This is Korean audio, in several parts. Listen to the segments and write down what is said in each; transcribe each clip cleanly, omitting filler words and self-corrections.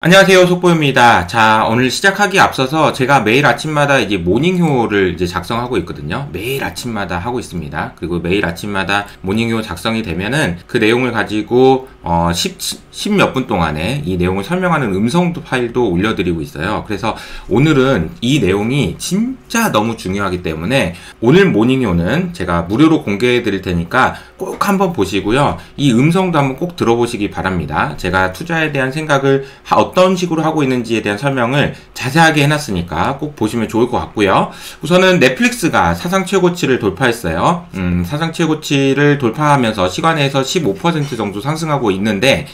안녕하세요, 속보입니다. 자, 오늘 시작하기 앞서서 제가 매일 아침마다 이제 모닝효를 이제 작성하고 있거든요. 매일 아침마다 하고 있습니다. 그리고 매일 아침마다 모닝효 작성이 되면은 그 내용을 가지고 10 몇 분 동안에 이 내용을 설명하는 음성 파일도 올려드리고 있어요. 그래서 오늘은 이 내용이 진짜 너무 중요하기 때문에 오늘 모닝효는 제가 무료로 공개해 드릴 테니까 꼭 한번 보시고요. 이 음성도 한번 꼭 들어보시기 바랍니다. 제가 투자에 대한 생각을 어떤 식으로 하고 있는지에 대한 설명을 자세하게 해놨으니까 꼭 보시면 좋을 것 같고요. 우선은 넷플릭스가 사상 최고치를 돌파했어요. 사상 최고치를 돌파하면서 시간에서 15% 정도 상승하고 있는데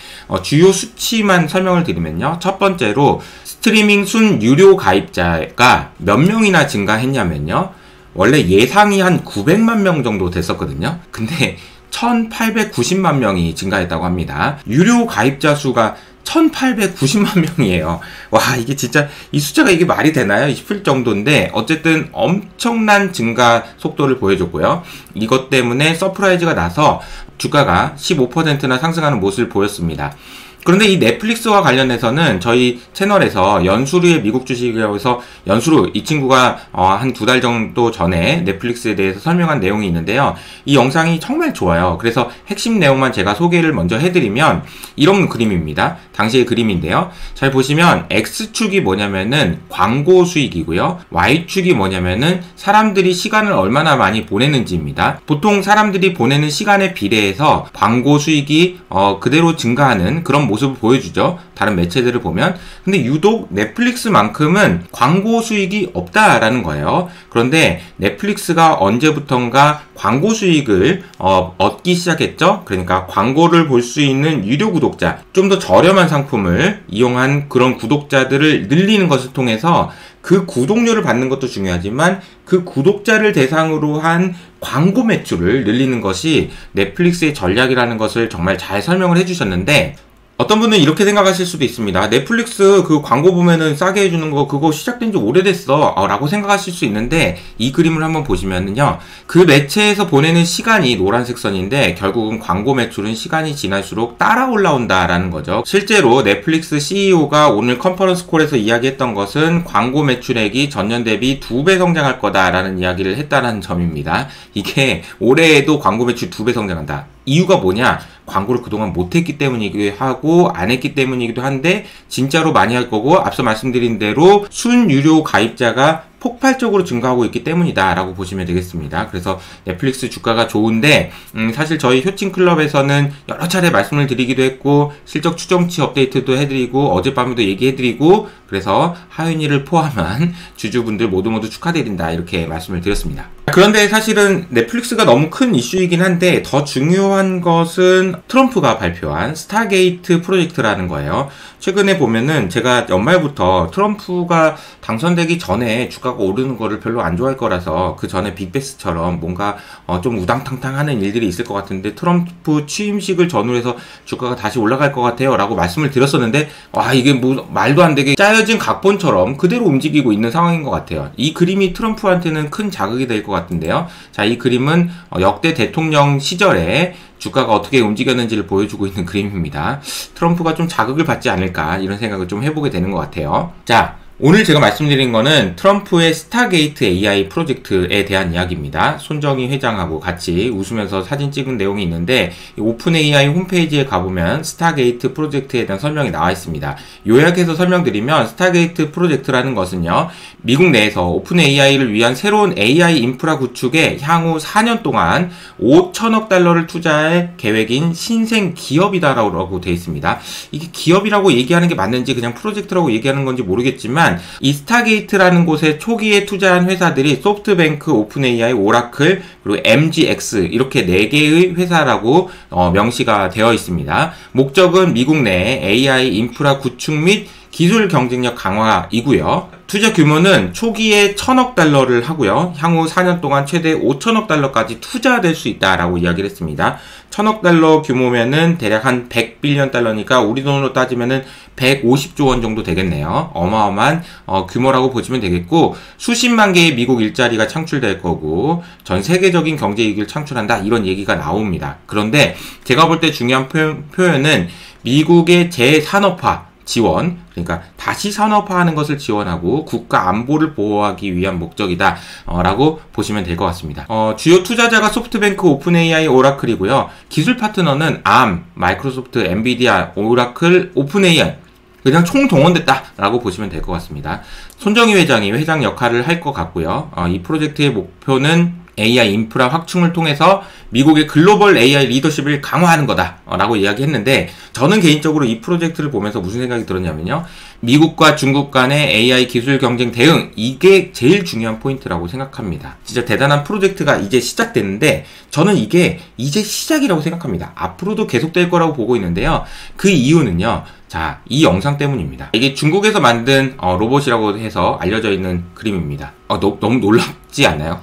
주요 수치만 설명을 드리면요. 첫 번째로 스트리밍 순 유료 가입자가 몇 명이나 증가했냐면요. 원래 예상이 한 900만 명 정도 됐었거든요. 근데 1890만 명이 증가했다고 합니다. 유료 가입자 수가 1890만 명이에요. 와, 이게 진짜 이 숫자가 이게 말이 되나요? 싶을 정도인데 어쨌든 엄청난 증가 속도를 보여줬고요. 이것 때문에 서프라이즈가 나서 주가가 15%나 상승하는 모습을 보였습니다. 그런데 이 넷플릭스와 관련해서는 저희 채널에서 연수루의 미국 주식이라고 해서 연수루 이 친구가 한 2달 정도 전에 넷플릭스에 대해서 설명한 내용이 있는데요. 이 영상이 정말 좋아요. 그래서 핵심 내용만 제가 소개를 먼저 해드리면 이런 그림입니다. 당시의 그림인데요. 잘 보시면 X축이 뭐냐면은 광고 수익이고요. Y축이 뭐냐면은 사람들이 시간을 얼마나 많이 보내는지입니다. 보통 사람들이 보내는 시간에 비례해서 광고 수익이 그대로 증가하는 그런 모습을 보여주죠. 다른 매체들을 보면. 근데 유독 넷플릭스만큼은 광고 수익이 없다라는 거예요. 그런데 넷플릭스가 언제부턴가 광고 수익을 얻기 시작했죠. 그러니까 광고를 볼 수 있는 유료 구독자, 좀 더 저렴한 상품을 이용한 그런 구독자들을 늘리는 것을 통해서 그 구독료를 받는 것도 중요하지만 그 구독자를 대상으로 한 광고 매출을 늘리는 것이 넷플릭스의 전략이라는 것을 정말 잘 설명을 해주셨는데, 어떤 분은 이렇게 생각하실 수도 있습니다. 넷플릭스 그 광고 보면은 싸게 해주는 거 그거 시작된 지 오래됐어 라고 생각하실 수 있는데, 이 그림을 한번 보시면은요, 그 매체에서 보내는 시간이 노란색 선인데 결국은 광고 매출은 시간이 지날수록 따라 올라온다라는 거죠. 실제로 넷플릭스 CEO가 오늘 컨퍼런스 콜에서 이야기했던 것은 광고 매출액이 전년 대비 2배 성장할 거다라는 이야기를 했다는 점입니다. 이게 올해에도 광고 매출 2배 성장한다. 이유가 뭐냐? 광고를 그동안 못했기 때문이기도 하고 안 했기 때문이기도 한데 진짜로 많이 할 거고, 앞서 말씀드린 대로 순유료 가입자가 폭발적으로 증가하고 있기 때문이다 라고 보시면 되겠습니다. 그래서 넷플릭스 주가가 좋은데 사실 저희 효친클럽에서는 여러 차례 말씀을 드리기도 했고 실적 추정치 업데이트도 해드리고 어젯밤에도 얘기해드리고, 그래서 하윤이를 포함한 주주분들 모두 축하드린다 이렇게 말씀을 드렸습니다. 그런데 사실은 넷플릭스가 너무 큰 이슈이긴 한데 더 중요한 것은 트럼프가 발표한 스타게이트 프로젝트라는 거예요. 최근에 보면은 제가 연말부터 트럼프가 당선되기 전에 주가가 오르는 거를 별로 안 좋아할 거라서 그 전에 빅베스처럼 뭔가 좀 우당탕탕하는 일들이 있을 것 같은데 트럼프 취임식을 전후로 해서 주가가 다시 올라갈 것 같아요 라고 말씀을 드렸었는데, 와, 이게 뭐 말도 안 되게 짜여진 각본처럼 그대로 움직이고 있는 상황인 것 같아요. 이 그림이 트럼프한테는 큰 자극이 될 것 같은데요. 자, 이 그림은 역대 대통령 시절에 주가가 어떻게 움직였는지를 보여주고 있는 그림입니다. 트럼프가 좀 자극을 받지 않을까 이런 생각을 좀 해보게 되는 것 같아요. 자, 오늘 제가 말씀드린 거는 트럼프의 스타게이트 AI 프로젝트에 대한 이야기입니다. 손정희 회장하고 같이 웃으면서 사진 찍은 내용이 있는데 오픈 AI 홈페이지에 가보면 스타게이트 프로젝트에 대한 설명이 나와 있습니다. 요약해서 설명드리면 스타게이트 프로젝트라는 것은요, 미국 내에서 오픈 AI를 위한 새로운 AI 인프라 구축에 향후 4년 동안 5천억 달러를 투자할 계획인 신생 기업이다라고 되어 있습니다. 이게 기업이라고 얘기하는 게 맞는지 그냥 프로젝트라고 얘기하는 건지 모르겠지만, 이 스타게이트라는 곳에 초기에 투자한 회사들이 소프트뱅크, 오픈AI, 오라클, 그리고 MGX 이렇게 4개의 회사라고 명시가 되어 있습니다. 목적은 미국 내 AI 인프라 구축 및 기술 경쟁력 강화이고요. 투자 규모는 초기에 1,000억 달러를 하고요. 향후 4년 동안 최대 5천억 달러까지 투자될 수 있다라고 이야기를 했습니다. 1,000억 달러 규모면은 대략 한 100빌리언 달러니까 우리 돈으로 따지면은 150조 원 정도 되겠네요. 어마어마한 규모라고 보시면 되겠고, 수십만 개의 미국 일자리가 창출될 거고 전 세계적인 경제 이익을 창출한다 이런 얘기가 나옵니다. 그런데 제가 볼 때 중요한 표현은 미국의 재산업화 지원, 그러니까 다시 산업화하는 것을 지원하고 국가 안보를 보호하기 위한 목적이다 라고 보시면 될 것 같습니다. 주요 투자자가 소프트뱅크, 오픈AI, 오라클이고요. 기술 파트너는 ARM, 마이크로소프트, 엔비디아, 오라클, 오픈AI 그냥 총동원됐다라고 보시면 될 것 같습니다. 손정희 회장이 회장 역할을 할 것 같고요. 이 프로젝트의 목표는 AI 인프라 확충을 통해서 미국의 글로벌 AI 리더십을 강화하는 거다라고 이야기했는데 저는 개인적으로 이 프로젝트를 보면서 무슨 생각이 들었냐면요. 미국과 중국 간의 AI 기술 경쟁 대응 이게 제일 중요한 포인트라고 생각합니다. 진짜 대단한 프로젝트가 이제 시작됐는데 저는 이게 이제 시작이라고 생각합니다. 앞으로도 계속될 거라고 보고 있는데요. 그 이유는요. 자, 이 영상 때문입니다. 이게 중국에서 만든 로봇이라고 해서 알려져 있는 그림입니다. 너무 놀랍지 않나요?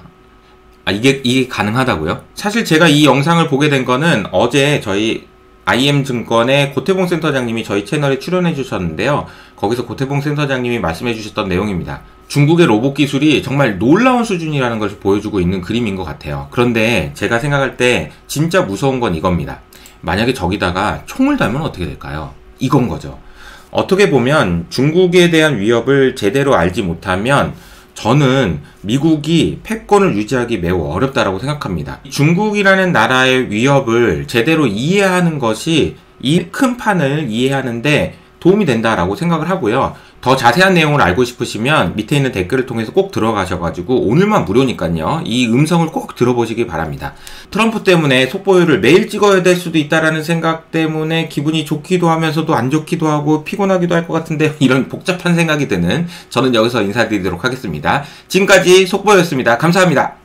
이게 가능하다고요? 사실 제가 이 영상을 보게 된 거는 어제 저희 IM증권의 고태봉 센터장님이 저희 채널에 출연해 주셨는데요. 거기서 고태봉 센터장님이 말씀해 주셨던 내용입니다. 중국의 로봇 기술이 정말 놀라운 수준이라는 것을 보여주고 있는 그림인 것 같아요. 그런데 제가 생각할 때 진짜 무서운 건 이겁니다. 만약에 저기다가 총을 달면 어떻게 될까요? 이건 거죠. 어떻게 보면 중국에 대한 위협을 제대로 알지 못하면 저는 미국이 패권을 유지하기 매우 어렵다라고 생각합니다. 중국이라는 나라의 위협을 제대로 이해하는 것이 이 큰 판을 이해하는데 도움이 된다라고 생각을 하고요. 더 자세한 내용을 알고 싶으시면 밑에 있는 댓글을 통해서 꼭 들어가셔가지고 오늘만 무료니까요. 이 음성을 꼭 들어보시기 바랍니다. 트럼프 때문에 속보율을 매일 찍어야 될 수도 있다라는 생각 때문에 기분이 좋기도 하면서도 안 좋기도 하고 피곤하기도 할 것 같은데 이런 복잡한 생각이 드는 저는 여기서 인사드리도록 하겠습니다. 지금까지 속보였습니다. 감사합니다.